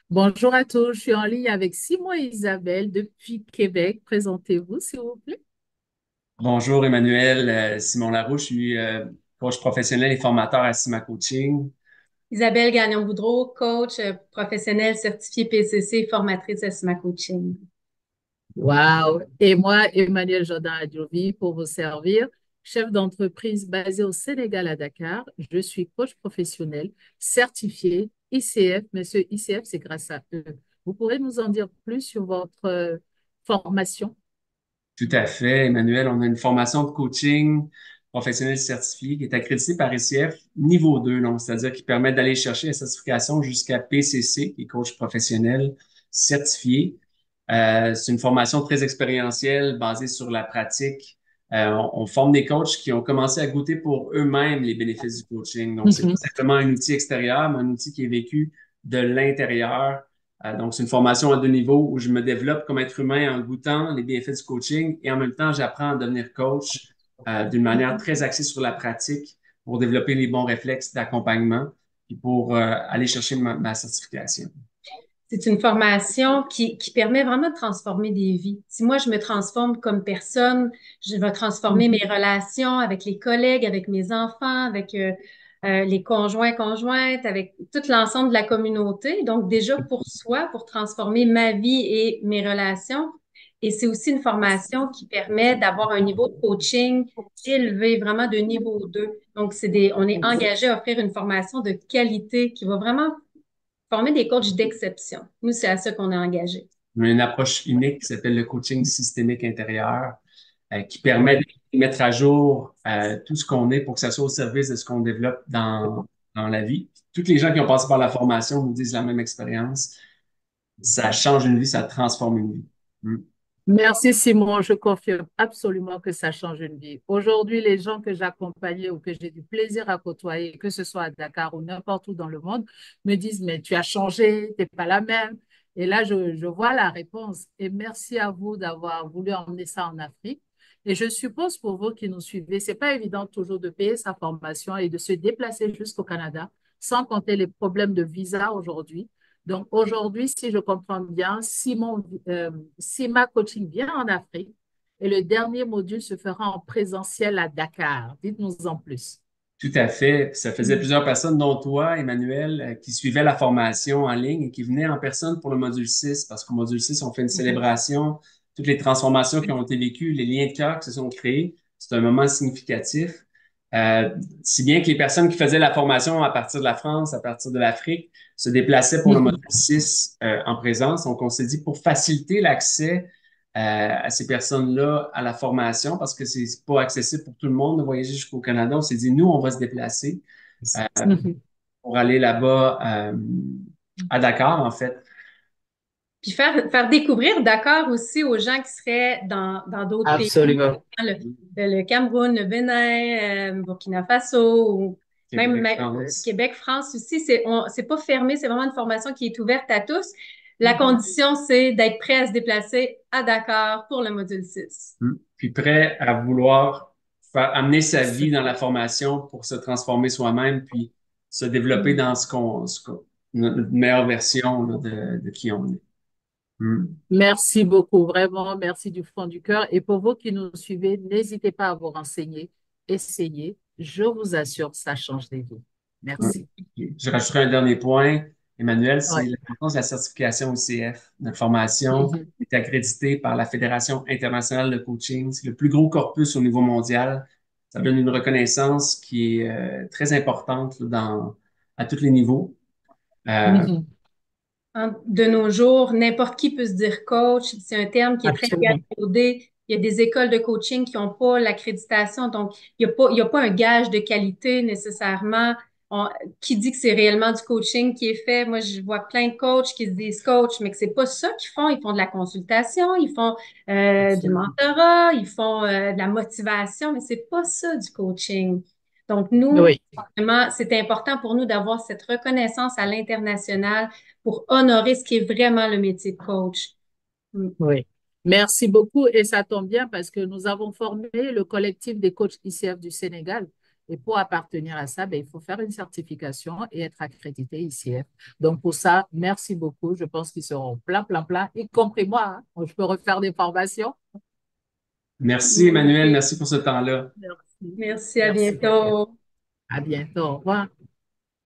Bonjour à tous, je suis en ligne avec Simon et Isabelle depuis Québec. Présentez-vous, s'il vous plaît. Bonjour Emmanuel, Simon Larouche, je suis coach professionnel et formateur à Sima Coaching. Isabelle Gagnon-Boudreau, coach professionnelle certifiée PCC et formatrice à Sma Coaching. Wow! Et moi, Emmanuel Jordan Adjovi, pour vous servir, chef d'entreprise basé au Sénégal à Dakar. Je suis coach professionnel certifié ICF, mais ce ICF, c'est grâce à eux. Vous pourrez nous en dire plus sur votre formation? Tout à fait, Emmanuel, on a une formation de coaching professionnel certifié qui est accréditée par ICF niveau 2, donc c'est-à-dire qui permet d'aller chercher la certification jusqu'à PCC, qui est coach professionnel certifié. C'est une formation très expérientielle basée sur la pratique. On forme des coachs qui ont commencé à goûter pour eux-mêmes les bénéfices du coaching. Donc, c'est pas simplement un outil extérieur, mais un outil qui est vécu de l'intérieur. Donc, c'est une formation à deux niveaux où je me développe comme être humain en goûtant les bienfaits du coaching et en même temps, j'apprends à devenir coach d'une manière très axée sur la pratique pour développer les bons réflexes d'accompagnement et pour aller chercher ma certification. C'est une formation qui permet vraiment de transformer des vies. Si moi, je me transforme comme personne, je vais transformer mes relations avec les collègues, avec mes enfants, avec les conjoints, conjointes, avec tout l'ensemble de la communauté. Donc, déjà pour soi, pour transformer ma vie et mes relations. Et c'est aussi une formation qui permet d'avoir un niveau de coaching élevé, vraiment de niveau 2. Donc, on est engagé à offrir une formation de qualité qui va vraiment former des coachs d'exception. Nous, c'est à ça qu'on est engagé. On a une approche unique qui s'appelle le coaching systémique intérieur, qui permet Oui. de mettre à jour tout ce qu'on est pour que ça soit au service de ce qu'on développe dans la vie. Toutes les gens qui ont passé par la formation nous disent la même expérience. Ça change une vie, ça transforme une vie. Mm. Merci Simon, je confirme absolument que ça change une vie. Aujourd'hui, les gens que j'accompagnais ou que j'ai du plaisir à côtoyer, que ce soit à Dakar ou n'importe où dans le monde, me disent, mais tu as changé, tu n'es pas la même. Et là, je vois la réponse. Et merci à vous d'avoir voulu emmener ça en Afrique. Et je suppose pour vous qui nous suivez, c'est pas évident toujours de payer sa formation et de se déplacer jusqu'au Canada, sans compter les problèmes de visa aujourd'hui. Donc aujourd'hui, si je comprends bien, Sima Coaching vient en Afrique et le dernier module se fera en présentiel à Dakar. Dites-nous en plus. Tout à fait. Ça faisait plusieurs personnes, dont toi, Emmanuel, qui suivaient la formation en ligne et qui venaient en personne pour le module 6, parce qu'au module 6, on fait une célébration, toutes les transformations qui ont été vécues, les liens de cœur qui se sont créés. C'est un moment significatif. Euh, Si bien que les personnes qui faisaient la formation à partir de la France, à partir de l'Afrique, se déplaçaient pour le module 6 en présence. Donc, on s'est dit, pour faciliter l'accès à ces personnes-là à la formation parce que c'est pas accessible pour tout le monde de voyager jusqu'au Canada. On s'est dit, nous, on va se déplacer pour aller là-bas à Dakar, en fait. Puis faire découvrir Dakar aussi aux gens qui seraient dans d'autres pays, Absolument. hein, le Cameroun, le Bénin, Burkina Faso, ou Québec, même France. Québec, France aussi. C'est pas fermé, c'est vraiment une formation qui est ouverte à tous. La condition, c'est d'être prêt à se déplacer à Dakar pour le module 6. Puis prêt à vouloir amener sa vie dans la formation pour se transformer soi-même, puis se développer dans notre meilleure version là, de qui on est. Mm. Merci beaucoup, vraiment, merci du fond du cœur. Et pour vous qui nous suivez, n'hésitez pas à vous renseigner, essayez. Je vous assure, ça change des vies. Mm. Merci. Je rajouterai un dernier point, Emmanuel, c'est Ouais. l'importance de la certification ICF. Notre formation Mhm. est accréditée par la Fédération internationale de coaching. C'est le plus gros corpus au niveau mondial. Ça donne une reconnaissance qui est très importante là, à tous les niveaux. Euh, Mhm. De nos jours, n'importe qui peut se dire coach. C'est un terme qui est très Absolument. galvaudé. Il y a des écoles de coaching qui n'ont pas l'accréditation, donc il y a pas un gage de qualité nécessairement. On- qui dit que c'est réellement du coaching qui est fait? Moi, je vois plein de coachs qui se disent coach, mais que c'est pas ça qu'ils font. Ils font de la consultation, ils font du Absolument. mentorat, ils font de la motivation, mais c'est pas ça du coaching. Donc, nous, Oui. vraiment, c'est important pour nous d'avoir cette reconnaissance à l'international pour honorer ce qui est vraiment le métier de coach. Mm. Oui, merci beaucoup et ça tombe bien parce que nous avons formé le collectif des coachs ICF du Sénégal Et pour appartenir à ça, ben, il faut faire une certification et être accrédité ICF. Donc, pour ça, merci beaucoup. Je pense qu'ils seront plein, plein, plein, y compris moi, hein. Je peux refaire des formations. Merci, Emmanuel. Merci. Merci pour ce temps-là. Merci. Merci, à Merci beaucoup. bientôt. À bientôt. Au revoir.